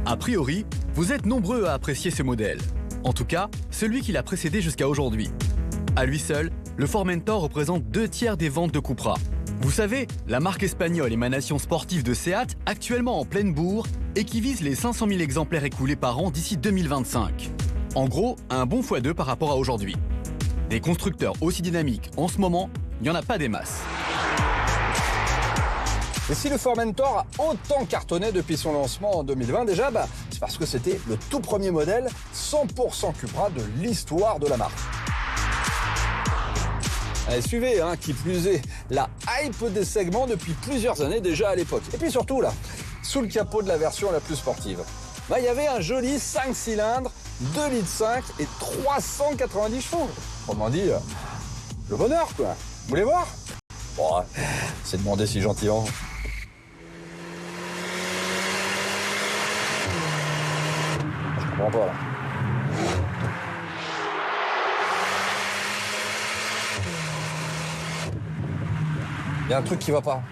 A priori, vous êtes nombreux à apprécier ce modèle. En tout cas, celui qui l'a précédé jusqu'à aujourd'hui. À lui seul, le Formentor représente 2/3 des ventes de Cupra. Vous savez, la marque espagnole émanation sportive de Seat, actuellement en pleine bourre, et qui vise les 500 000 exemplaires écoulés par an d'ici 2025. En gros, un bon x2 par rapport à aujourd'hui. Des constructeurs aussi dynamiques en ce moment, il n'y en a pas des masses. Et si le Formentor a autant cartonné depuis son lancement en 2020 déjà, c'est parce que c'était le tout premier modèle 100% Cupra de l'histoire de la marque. Allez, suivez, qui plus est, la hype des segments depuis plusieurs années déjà à l'époque. Et puis surtout, là, sous le capot de la version la plus sportive, il y avait un joli 5 cylindres, 2,5 litres et 390 chevaux. Autrement dit, le bonheur, quoi. Vous voulez voir? Bon, c'est demandé si gentiment. Je comprends pas, là. Il y a un truc qui va pas.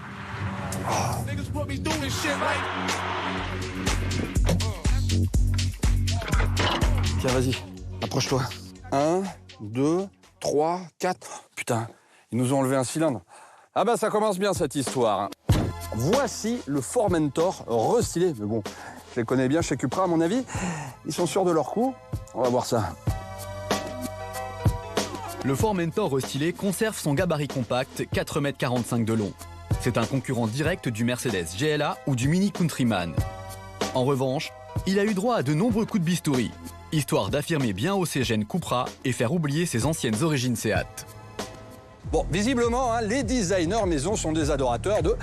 Tiens, vas-y, approche-toi. 1, 2, 3, 4. Putain, ils nous ont enlevé un cylindre. Ah ça commence bien cette histoire. Voici le Formentor restylé. Mais bon, je les connais bien chez Cupra à mon avis. Ils sont sûrs de leur coup. On va voir ça. Le Formentor restylé conserve son gabarit compact, 4,45 m de long. C'est un concurrent direct du Mercedes GLA ou du Mini Countryman. En revanche, il a eu droit à de nombreux coups de bistouri, histoire d'affirmer bien haut ses gènes Cupra et faire oublier ses anciennes origines Seat. Bon, visiblement, les designers maison sont des adorateurs de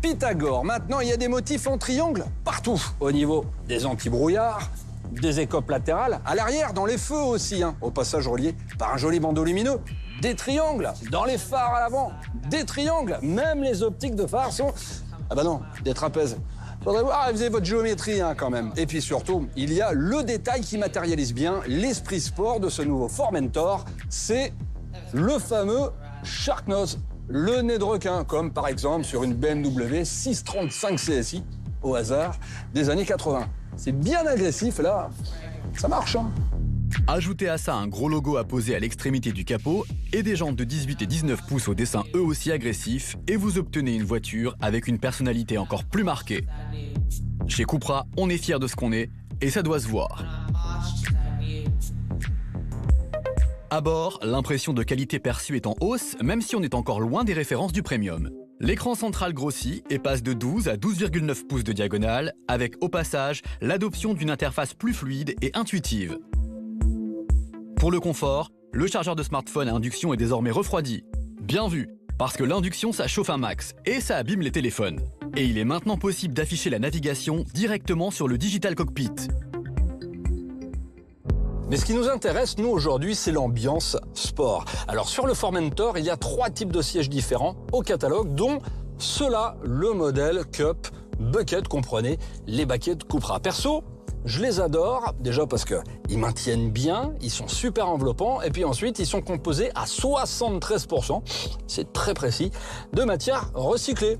Pythagore. Maintenant, il y a des motifs en triangle partout. Au niveau des anti-brouillards, des écopes latérales, à l'arrière, dans les feux aussi, au passage relié par un joli bandeau lumineux. Des triangles dans les phares à l'avant, des triangles. Même les optiques de phare sont... des trapèzes. Faudrait voir, vous avez votre géométrie quand même. Et puis surtout, il y a le détail qui matérialise bien l'esprit sport de ce nouveau Formentor. C'est le fameux Shark Nose, le nez de requin, comme par exemple sur une BMW 635 CSI, au hasard, des années 80. C'est bien agressif, là, ça marche. Ajoutez à ça un gros logo apposé à l'extrémité du capot et des jantes de 18 et 19 pouces au dessin eux aussi agressifs et vous obtenez une voiture avec une personnalité encore plus marquée. Chez Cupra, on est fier de ce qu'on est et ça doit se voir. À bord, l'impression de qualité perçue est en hausse, même si on est encore loin des références du premium. L'écran central grossit et passe de 12 à 12,9 pouces de diagonale, avec au passage l'adoption d'une interface plus fluide et intuitive. Pour le confort, le chargeur de smartphone à induction est désormais refroidi. Bien vu, parce que l'induction ça chauffe un max et ça abîme les téléphones. Et il est maintenant possible d'afficher la navigation directement sur le Digital Cockpit. Mais ce qui nous intéresse, nous, aujourd'hui, c'est l'ambiance sport. Alors, sur le Formentor, il y a 3 types de sièges différents au catalogue, dont ceux-là, le modèle Cup Bucket, comprenez, les baquettes Cupra. Perso, je les adore, déjà parce qu'ils maintiennent bien, ils sont super enveloppants, et puis ensuite, ils sont composés à 73%, c'est très précis, de matière recyclée.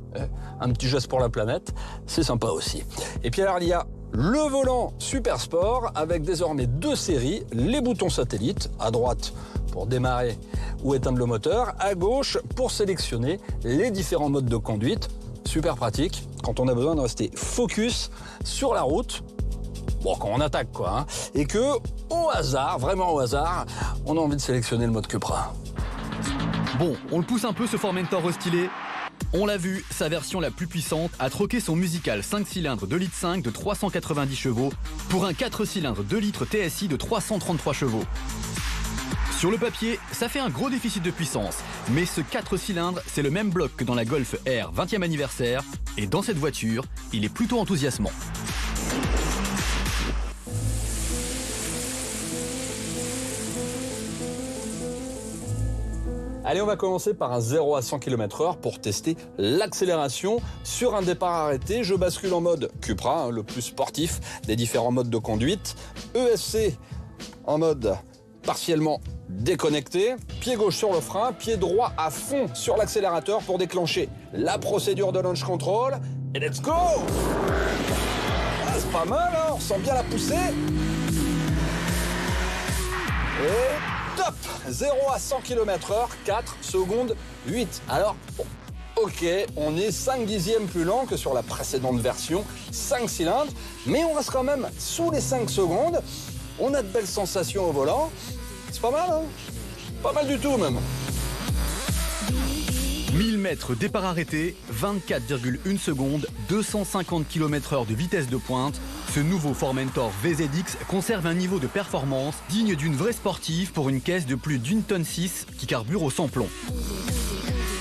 Un petit geste pour la planète, c'est sympa aussi. Et puis alors, il y a le volant Super Sport avec désormais 2 séries, les boutons satellites, à droite pour démarrer ou éteindre le moteur, à gauche pour sélectionner les différents modes de conduite. Super pratique quand on a besoin de rester focus sur la route, bon, quand on attaque quoi, et que au hasard, vraiment au hasard, on a envie de sélectionner le mode Cupra. Bon, on le pousse un peu ce Formentor restylé. On l'a vu, sa version la plus puissante a troqué son musical 5 cylindres 2,5 litres de 390 chevaux pour un 4 cylindres 2 litres TSI de 333 chevaux. Sur le papier, ça fait un gros déficit de puissance, mais ce 4 cylindres, c'est le même bloc que dans la Golf R 20e anniversaire, et dans cette voiture, il est plutôt enthousiasmant. Allez, on va commencer par un 0 à 100 km/h pour tester l'accélération. Sur un départ arrêté, je bascule en mode Cupra, le plus sportif des différents modes de conduite. ESC en mode partiellement déconnecté. Pied gauche sur le frein, pied droit à fond sur l'accélérateur pour déclencher la procédure de launch control. Et let's go! pas mal, hein, on sent bien la poussée. Et top, 0 à 100 km/h, 4 secondes 8. Alors, bon, ok, on est 5 dixièmes plus lent que sur la précédente version, 5 cylindres, mais on reste quand même sous les 5 secondes. On a de belles sensations au volant. C'est pas mal, hein? Pas mal du tout, même. 1000 mètres départ arrêté, 24,1 secondes, 250 km/h de vitesse de pointe. Ce nouveau Formentor VZX conserve un niveau de performance digne d'une vraie sportive pour une caisse de plus d'1,6 tonne qui carbure au sans-plomb.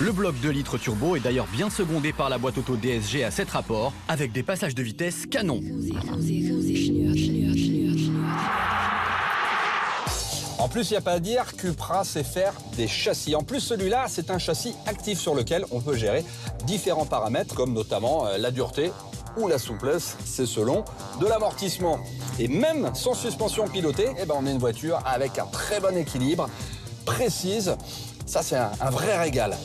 Le bloc 2 litres turbo est d'ailleurs bien secondé par la boîte auto DSG à 7 rapports, avec des passages de vitesse canon. En plus, il n'y a pas à dire, Cupra sait faire des châssis. En plus, celui-là, c'est un châssis actif sur lequel on peut gérer différents paramètres, comme notamment la dureté ou la souplesse, c'est selon de l'amortissement. Et même sans suspension pilotée, eh ben, on a une voiture avec un très bon équilibre, précise. Ça, c'est un vrai régal.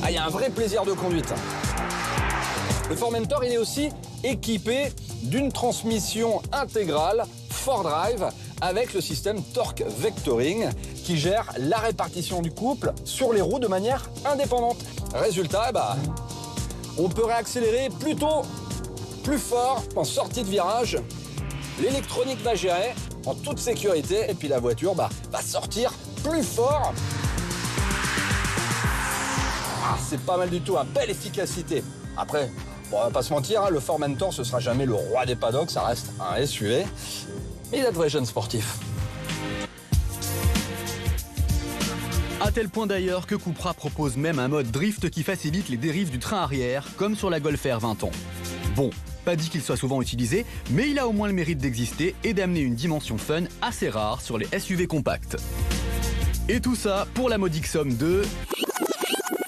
Ah, il y a un vrai plaisir de conduite. Le Formentor, il est aussi équipé d'une transmission intégrale 4Drive avec le système Torque Vectoring qui gère la répartition du couple sur les roues de manière indépendante. Résultat, on peut réaccélérer plus tôt, plus fort en sortie de virage. L'électronique va gérer en toute sécurité et puis la voiture va sortir plus fort. Ah, c'est pas mal du tout, une belle efficacité. Après, bon, on va pas se mentir, hein, le Formentor, ce sera jamais le roi des paddocks, ça reste un SUV. Mais il a de vrais jeunes sportifs. À tel point d'ailleurs que Cupra propose même un mode drift qui facilite les dérives du train arrière, comme sur la Golf R 20 ans. Bon, pas dit qu'il soit souvent utilisé, mais il a au moins le mérite d'exister et d'amener une dimension fun assez rare sur les SUV compacts. Et tout ça pour la modique somme de...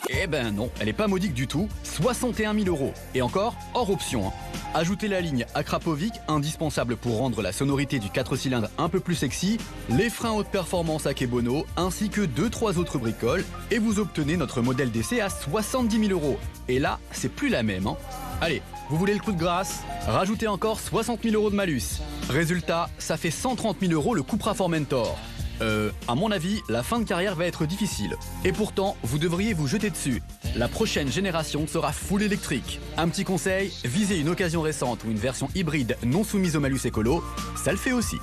Eh ben non, elle n'est pas modique du tout, 61 000 €. Et encore, hors option. Hein. Ajoutez la ligne Akrapovic, indispensable pour rendre la sonorité du 4 cylindres un peu plus sexy, les freins haute performance Akebono, ainsi que 2-3 autres bricoles, et vous obtenez notre modèle d'essai à 70 000 €. Et là, c'est plus la même. Hein. Allez, vous voulez le coup de grâce? Rajoutez encore 60 000 € de malus. Résultat, ça fait 130 000 € le Cupra Formentor. À mon avis, la fin de carrière va être difficile. Et pourtant, vous devriez vous jeter dessus. La prochaine génération sera full électrique. Un petit conseil, visez une occasion récente ou une version hybride non soumise au malus écolo, ça le fait aussi.